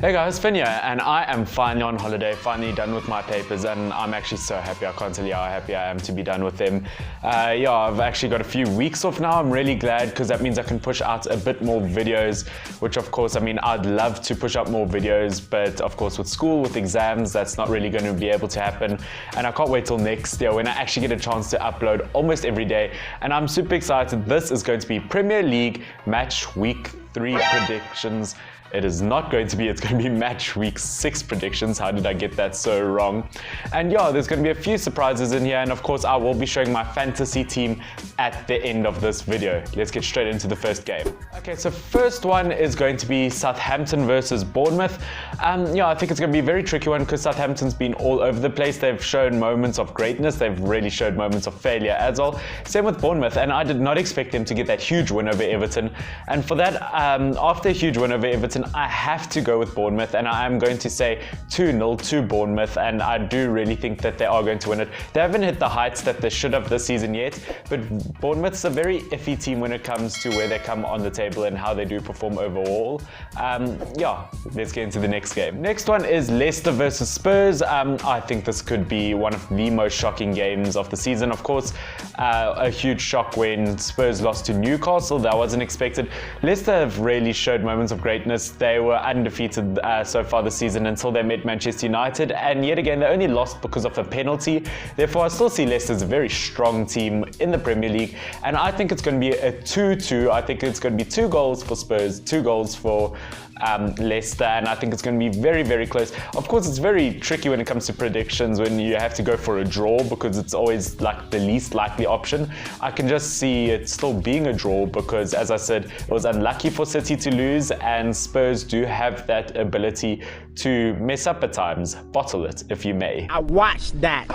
Hey guys, Finn here, and I am finally on holiday, finally done with my papers, and I'm actually so happy. I can't tell you how happy I am to be done with them. I've actually got a few weeks off now. I'm really glad because that means I can push out a bit more videos, which of course, I'd love to push out more videos, but of course with school, with exams, that's not really going to be able to happen. And I can't wait till next year when I actually get a chance to upload almost every day. And I'm super excited. This is going to be Premier League Match Week 3 predictions. It is not going to be, it's going to be Match Week 6 predictions. How did I get that so wrong? And there's going to be a few surprises in here, and of course I will be showing my fantasy team at the end of this video. Let's get straight into the first game. Okay, so first one is going to be Southampton versus Bournemouth. I think it's going to be a very tricky one because Southampton's been all over the place. They've shown moments of greatness. They've really showed moments of failure as well. Same with Bournemouth, and I did not expect them to get that huge win over Everton. And for that, after a huge win over Everton, I have to go with Bournemouth, and I am going to say 2-0 to Bournemouth, and I do really think that they are going to win it. They haven't hit the heights that they should have this season yet, but Bournemouth's a very iffy team when it comes to where they come on the table and how they do perform overall. Let's get into the next game. Next one is Leicester versus Spurs. I think this could be one of the most shocking games of the season. Of course, a huge shock when Spurs lost to Newcastle. That wasn't expected. Leicester have really showed moments of greatness. They were undefeated so far this season until they met Manchester United, and yet again they only lost because of a penalty. Therefore, I still see Leicester as a very strong team in the Premier League, and I think it's going to be a 2-2. I think it's going to be 2 goals for Spurs, 2 goals for Leicester, and I think it's going to be very, very close. Of course, it's very tricky when it comes to predictions when you have to go for a draw because it's always like the least likely option. I can just see it still being a draw because, as I said, it was unlucky for City to lose, and Spurs do have that ability to mess up at times. Bottle it, if you may. I watched that.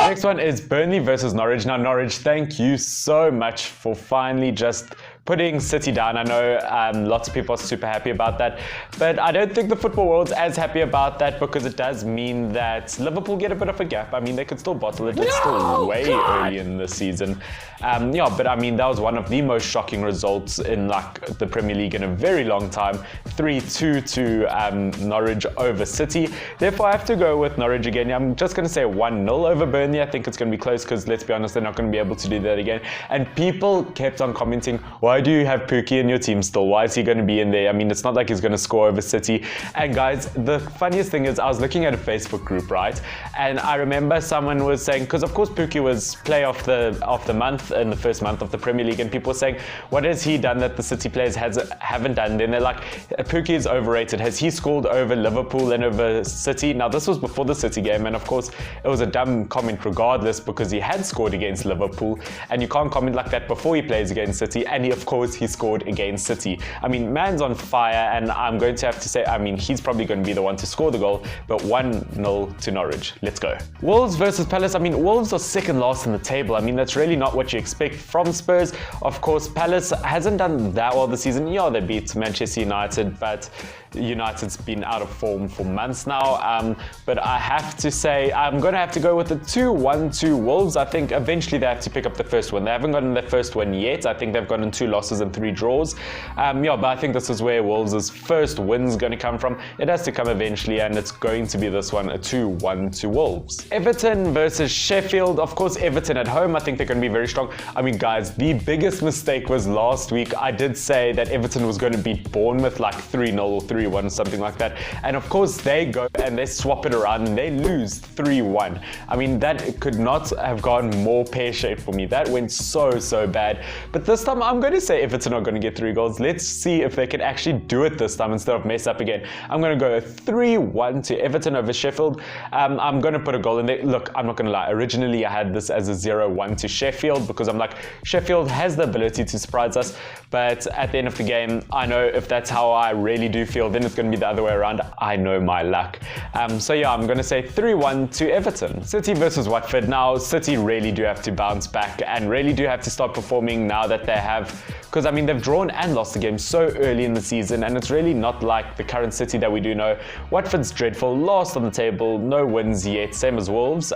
Next one is Burnley versus Norwich. Now, Norwich, thank you so much for finally just putting City down. I know lots of people are super happy about that, but I don't think the football world's as happy about that because it does mean that Liverpool get a bit of a gap. They could still bottle it. It's still way early in the season. But that was one of the most shocking results in the Premier League in a very long time. 3-2 to Norwich over City. Therefore, I have to go with Norwich again. I'm just going to say 1-0 over Burnley. I think it's going to be close because, let's be honest, they're not going to be able to do that again. And people kept on commenting, why do you have Pookie in your team still? Why is he going to be in there? It's not like he's going to score over City. And guys, the funniest thing is I was looking at a Facebook group, right? And I remember someone was saying, because of course Pookie was player of the month in the first month of the Premier League, and people were saying, what has he done that the City players haven't done? Then they're like, Pookie is overrated. Has he scored over Liverpool and over City? Now, this was before the City game, and of course, it was a dumb comment regardless because he had scored against Liverpool, and you can't comment like that before he plays against City, and of course, he scored against City. Man's on fire, and I'm going to have to say, he's probably going to be the one to score the goal, but 1-0 to Norwich. Let's go. Wolves versus Palace. Wolves are second last in the table. That's really not what you expect from Spurs. Of course, Palace hasn't done that well this season. They beat Manchester United, but United's been out of form for months now. But I have to say, I'm going to have to go with the 2-1 to Wolves. I think eventually they have to pick up the first one. They haven't gotten their first win yet. I think they've gotten 2 losses and 3 draws. But I think this is where Wolves' first win's going to come from. It has to come eventually, and it's going to be this one, a 2-1 to Wolves. Everton versus Sheffield. Of course, Everton at home, I think they're going to be very strong. Guys, the biggest mistake was last week. I did say that Everton was going to beat Bournemouth like 3-0 or 3-1, something like that. And of course, they go and they swap it around and they lose 3-1. That could not have gone more pear-shaped for me. That went so bad. But this time, I'm going to say Everton are going to get 3 goals. Let's see if they can actually do it this time instead of mess up again. I'm going to go 3-1 to Everton over Sheffield. I'm going to put a goal in there. Look, I'm not going to lie. Originally, I had this as a 0-1 to Sheffield because I'm like, Sheffield has the ability to surprise us. But at the end of the game, I know if that's how I really do feel, then it's going to be the other way around. I know my luck. I'm going to say 3-1 to Everton. City versus Watford. Now, City really do have to bounce back and really do have to start performing now that they have, because they've drawn and lost the game so early in the season, and it's really not like the current City that we do know. Watford's dreadful, last on the table, no wins yet, same as Wolves.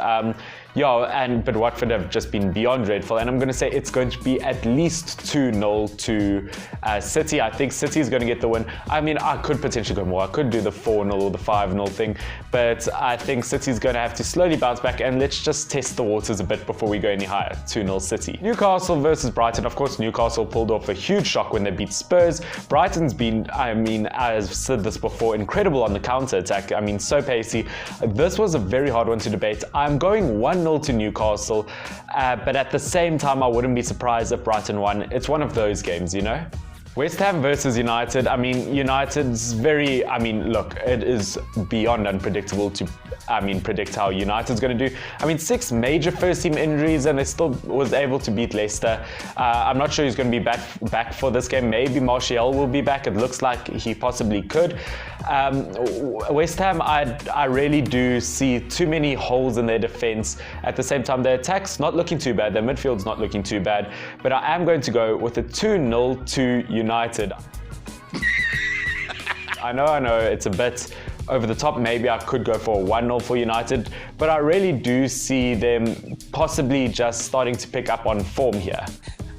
but Watford have just been beyond dreadful, and I'm going to say it's going to be at least 2-0 to City. I think City is going to get the win. I mean, I could potentially go more. I could do the 4-0 or the 5-0 thing, but I think City's going to have to slowly bounce back, and let's just test the waters a bit before we go any higher. 2-0 City. Newcastle versus Brighton. Of course, Newcastle pulled off a huge shock when they beat Spurs. Brighton's been, I mean, I've said this before, incredible on the counter-attack. I mean, so pacey. This was a very hard one to debate. I'm going 1-0 to Newcastle, but at the same time, I wouldn't be surprised if Brighton won. It's one of those games, you know? West Ham versus United. I mean, United's very, I mean, look, it is beyond unpredictable to, predict how United's going to do. I mean, 6 major first-team injuries, and they still was able to beat Leicester. I'm not sure who's going to be back for this game. Maybe Martial will be back. It looks like he possibly could. West Ham, I really do see too many holes in their defense. At the same time, their attack's not looking too bad. Their midfield's not looking too bad. But I am going to go with a 2-0 to United. I know, it's a bit over the top. Maybe I could go for a 1-0 for United, but I really do see them possibly just starting to pick up on form here.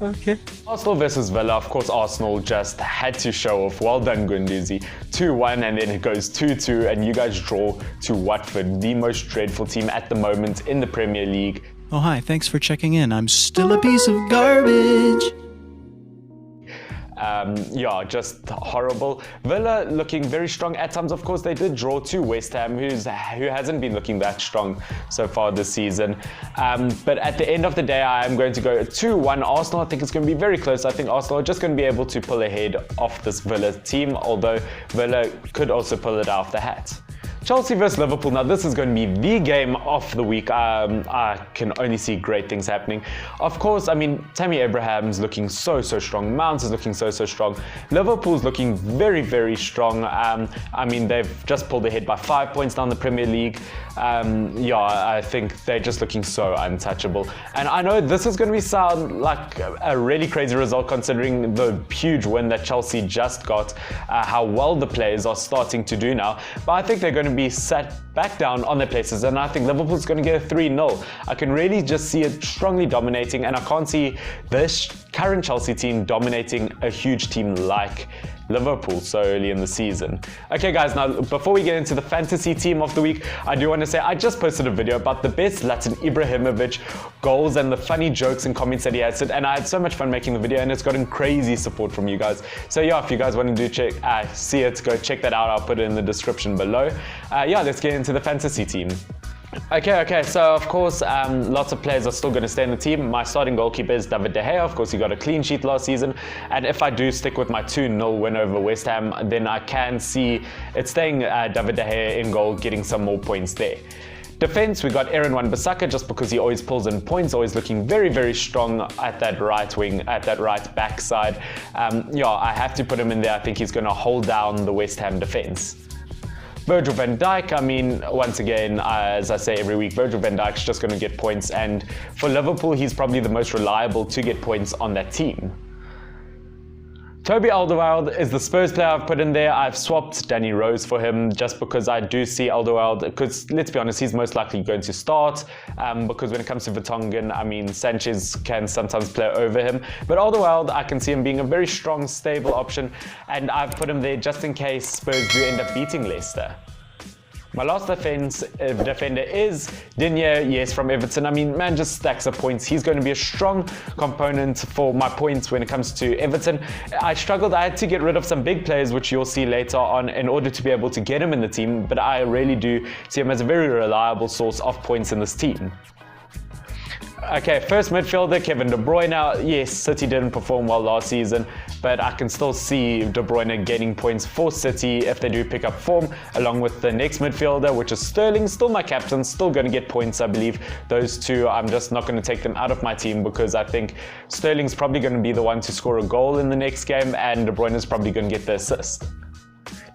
Okay. Arsenal versus Villa. Of course, Arsenal just had to show off. Well done, Gunduzi. 2-1, and then it goes 2-2, and you guys draw to Watford, the most dreadful team at the moment in the Premier League. Oh, hi. Thanks for checking in. I'm still a piece of garbage. Just horrible. Villa looking very strong at times. Of course, they did draw to West Ham, who hasn't been looking that strong so far this season. But at the end of the day, I am going to go 2-1 Arsenal. I think it's going to be very close. I think Arsenal are just going to be able to pull ahead of this Villa team, although Villa could also pull it out of the hat. Chelsea versus Liverpool. Now, this is going to be the game of the week. I can only see great things happening. Of course, I mean, Tammy Abraham's looking so strong. Mount is looking so strong. Liverpool's looking very strong. I mean, they've just pulled ahead by 5 points down the Premier League. I think they're just looking so untouchable. And I know this is going to sound like a really crazy result considering the huge win that Chelsea just got, how well the players are starting to do now. But I think they're going to be sat back down on their places, and I think Liverpool's going to get a 3-0. I can really just see it strongly dominating, and I can't see this current Chelsea team dominating a huge team like Liverpool so early in the season. Okay guys, now before we get into the fantasy team of the week, I do want to say I just posted a video about the best Zlatan Ibrahimovic goals and the funny jokes and comments that he had said, and I had so much fun making the video, and it's gotten crazy support from you guys. So yeah, if you guys want to see it, go check that out. I'll put it in the description below. Let's get into the fantasy team. Okay, so of course, lots of players are still going to stay in the team. My starting goalkeeper is David De Gea. Of course, he got a clean sheet last season, and if I do stick with my 2-0 win over West Ham, then I can see it staying David De Gea in goal, getting some more points there. Defense, we got Aaron Wan-Bissaka, just because he always pulls in points, always looking very strong at that right wing, at that right back side. I have to put him in there. I think he's going to hold down the West Ham defense. Virgil van Dijk, I mean, once again, as I say every week, Virgil van Dijk's just going to get points, and for Liverpool, he's probably the most reliable to get points on that team. Toby Alderweireld is the Spurs player I've put in there. I've swapped Danny Rose for him just because I do see Alderweireld, because let's be honest, he's most likely going to start, because when it comes to Vertonghen, I mean, Sanchez can sometimes play over him, but Alderweireld, I can see him being a very strong, stable option, and I've put him there just in case Spurs do end up beating Leicester. My last defender is Digne, yes, from Everton. I mean, man just stacks up points. He's going to be a strong component for my points when it comes to Everton. I struggled. I had to get rid of some big players, which you'll see later on, in order to be able to get him in the team, but I really do see him as a very reliable source of points in this team. Okay, first midfielder, Kevin De Bruyne. Yes, City didn't perform well last season, but I can still see De Bruyne gaining points for City if they do pick up form, along with the next midfielder, which is Sterling. Still my captain, still going to get points, I believe. Those two, I'm just not going to take them out of my team, because I think Sterling's probably going to be the one to score a goal in the next game, and De Bruyne is probably going to get the assist.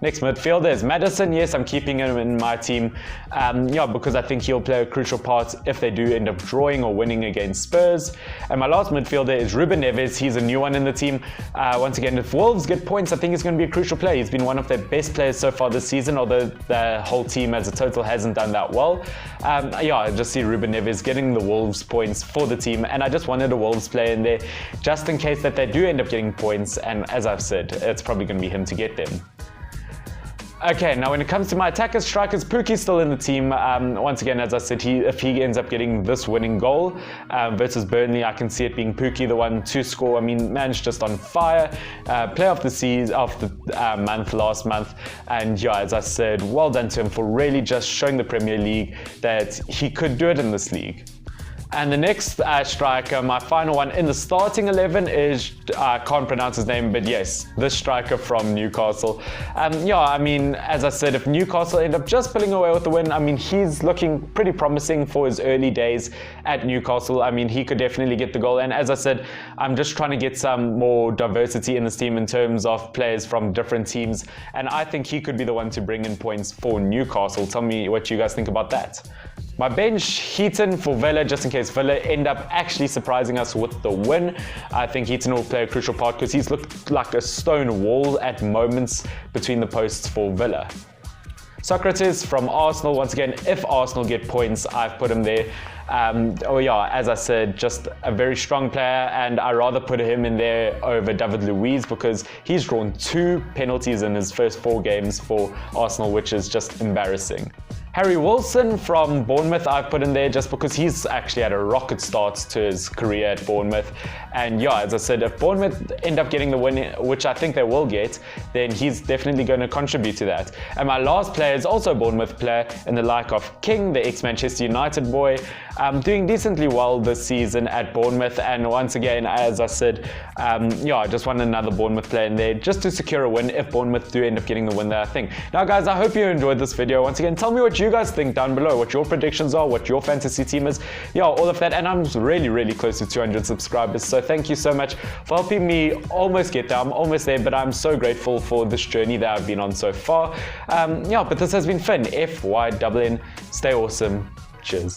Next midfielder is Maddison. Yes, I'm keeping him in my team. Because I think he'll play a crucial part if they do end up drawing or winning against Spurs. And my last midfielder is Ruben Neves. He's a new one in the team. Once again, if Wolves get points, I think he's going to be a crucial player. He's been one of their best players so far this season, although the whole team as a total hasn't done that well. I just see Ruben Neves getting the Wolves points for the team, and I just wanted a Wolves player in there just in case that they do end up getting points, and as I've said, it's probably going to be him to get them. Okay, now when it comes to my attackers, strikers, Pukki's still in the team. Once again, as I said, if he ends up getting this winning goal versus Burnley, I can see it being Pukki the one to score. I mean, man's just on fire. Player of the season, of the month last month. And yeah, as I said, well done to him for really just showing the Premier League that he could do it in this league. And the next striker, my final one in the starting 11 is, I can't pronounce his name, but yes, this striker from Newcastle. I mean, as I said, if Newcastle end up just pulling away with the win, I mean, he's looking pretty promising for his early days at Newcastle. I mean, he could definitely get the goal. And as I said, I'm just trying to get some more diversity in this team in terms of players from different teams. And I think he could be the one to bring in points for Newcastle. Tell me what you guys think about that. My bench, Heaton for Villa, just in case Villa end up actually surprising us with the win. I think Heaton will play a crucial part because he's looked like a stone wall at moments between the posts for Villa. Socrates from Arsenal, once again, if Arsenal get points, I've put him there. As I said, just a very strong player, and I rather put him in there over David Luiz because he's drawn 2 penalties in his first 4 games for Arsenal, which is just embarrassing. Harry Wilson from Bournemouth, I've put in there just because he's actually had a rocket start to his career at Bournemouth. And yeah, as I said, if Bournemouth end up getting the win, which I think they will get, then he's definitely going to contribute to that. And my last player is also a Bournemouth player in the like of King, the ex-Manchester United boy, doing decently well this season at Bournemouth. And once again, as I said, I just want another Bournemouth player in there just to secure a win if Bournemouth do end up getting the win there, I think. Now guys, I hope you enjoyed this video. Once again, tell me what you guys think down below, what your predictions are, what your fantasy team is, all of that. And I'm really close to 200 subscribers, so thank you so much for helping me almost get there. I'm almost there, but I'm so grateful for this journey that I've been on so far. But this has been Finn, FYNN. Stay awesome. Cheers.